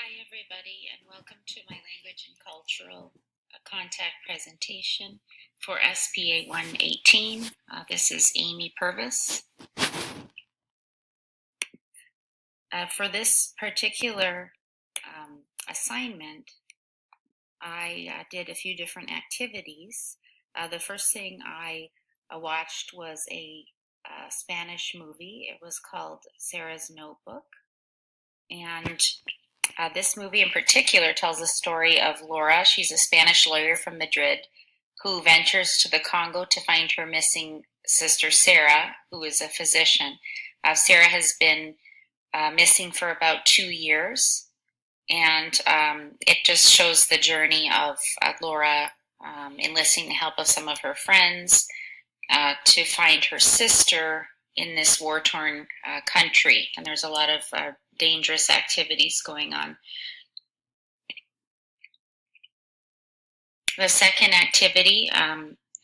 Hi, everybody, and welcome to my language and cultural contact presentation for SPA 118. This is Amy Purvis. For this particular assignment, I did a few different activities. The first thing I watched was a Spanish movie. It was called Sarah's Notebook. And this movie in particular tells the story of Laura. She's a Spanish lawyer from Madrid who ventures to the Congo to find her missing sister Sarah, who is a physician. Sarah has been missing for about 2 years, and it just shows the journey of Laura enlisting the help of some of her friends to find her sister in this war-torn country. And there's a lot of dangerous activities going on. The second activity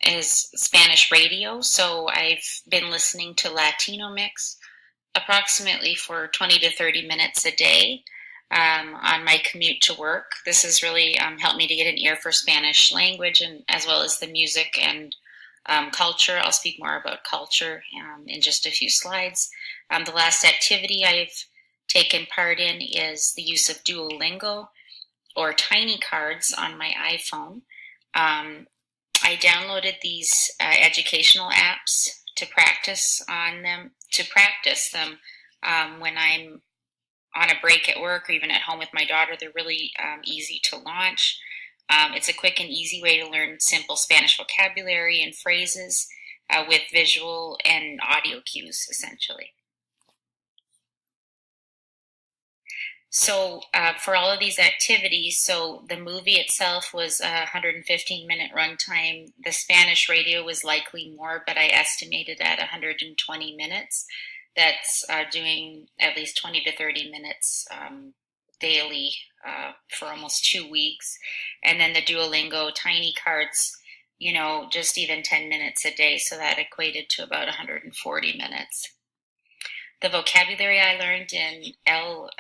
is Spanish radio. So I've been listening to Latino Mix approximately for 20 to 30 minutes a day on my commute to work. This has really helped me to get an ear for Spanish language and as well as the music and culture. I'll speak more about culture in just a few slides. The last activity I've taken part in is the use of Duolingo or Tiny Cards on my iPhone. I downloaded these educational apps to practice them when I'm on a break at work or even at home with my daughter. They're really easy to launch. It's a quick and easy way to learn simple Spanish vocabulary and phrases with visual and audio cues, essentially. So for all of these activities, so the movie itself was a 115-minute runtime. The Spanish radio was likely more, but I estimated at 120 minutes. That's doing at least 20 to 30 minutes daily for almost 2 weeks. And then the Duolingo Tiny Cards, just even 10 minutes a day. So that equated to about 140 minutes. The vocabulary I learned in El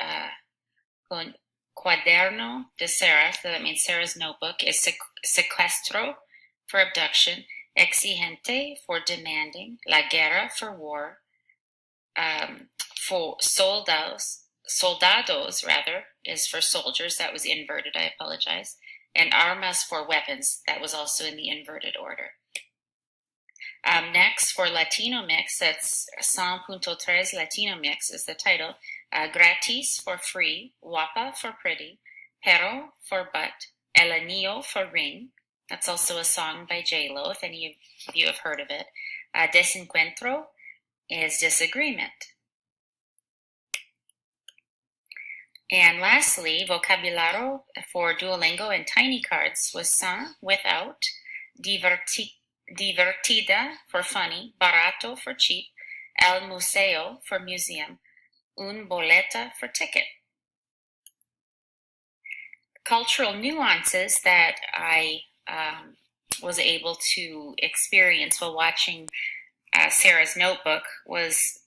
Cuaderno de Sarah, so that means Sarah's notebook, is secuestro for abduction, exigente for demanding, la guerra for war, for soldados is for soldiers. That was inverted, I apologize. And armas for weapons. That was also in the inverted order. Next, for Latino Mix, that's 100.3 Latino Mix is the title. Gratis for free, guapa for pretty, pero for but, el anillo for ring. That's also a song by J-Lo, if any of you have heard of it. Desencuentro is disagreement. And lastly, vocabulario for Duolingo and Tiny Cards was sans, without, divertida for funny, barato for cheap, el museo for museum, un boleta for ticket. Cultural nuances that I was able to experience while watching Sarah's Notebook was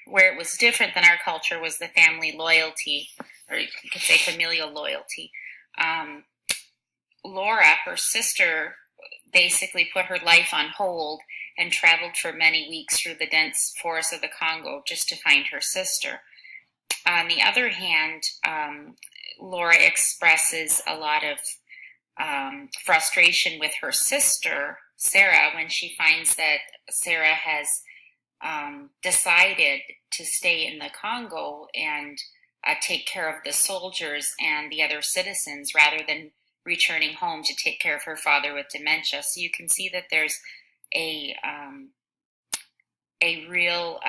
where it was different than our culture was the family loyalty, or you could say familial loyalty. Laura, her sister, basically put her life on hold and traveled for many weeks through the dense forests of the Congo just to find her sister. On the other hand, Laura expresses a lot of frustration with her sister, Sarah, when she finds that Sarah has decided to stay in the Congo and take care of the soldiers and the other citizens rather than returning home to take care of her father with dementia. So you can see that there's a real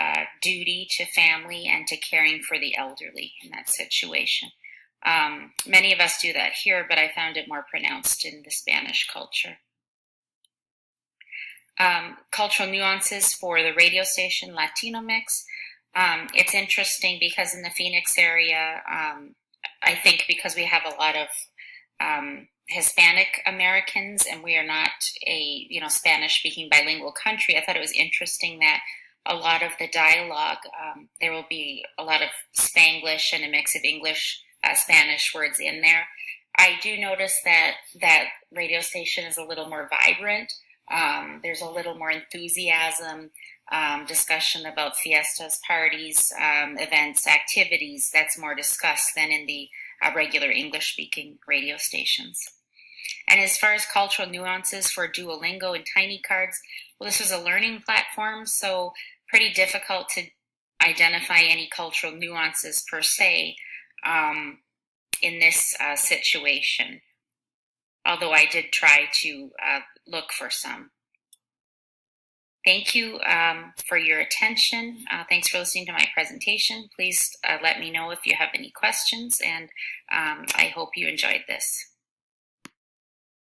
duty to family and to caring for the elderly in that situation. Many of us do that here, but I found it more pronounced in the Spanish culture. Cultural nuances for the radio station Latino Mix. It's interesting because in the Phoenix area, I think because we have a lot of Hispanic Americans and we are not a Spanish-speaking bilingual country, I thought it was interesting that a lot of the dialogue, there will be a lot of Spanglish and a mix of English Spanish words in there. I do notice that that radio station is a little more vibrant. There's a little more enthusiasm, discussion about fiestas, parties, events, activities. That's more discussed than in the regular English-speaking radio stations. And as far as cultural nuances for Duolingo and Tiny Cards, well, this was a learning platform, so pretty difficult to identify any cultural nuances per se in this situation, although I did try to look for some. Thank you for your attention. Thanks for listening to my presentation. Please let me know if you have any questions, and I hope you enjoyed this.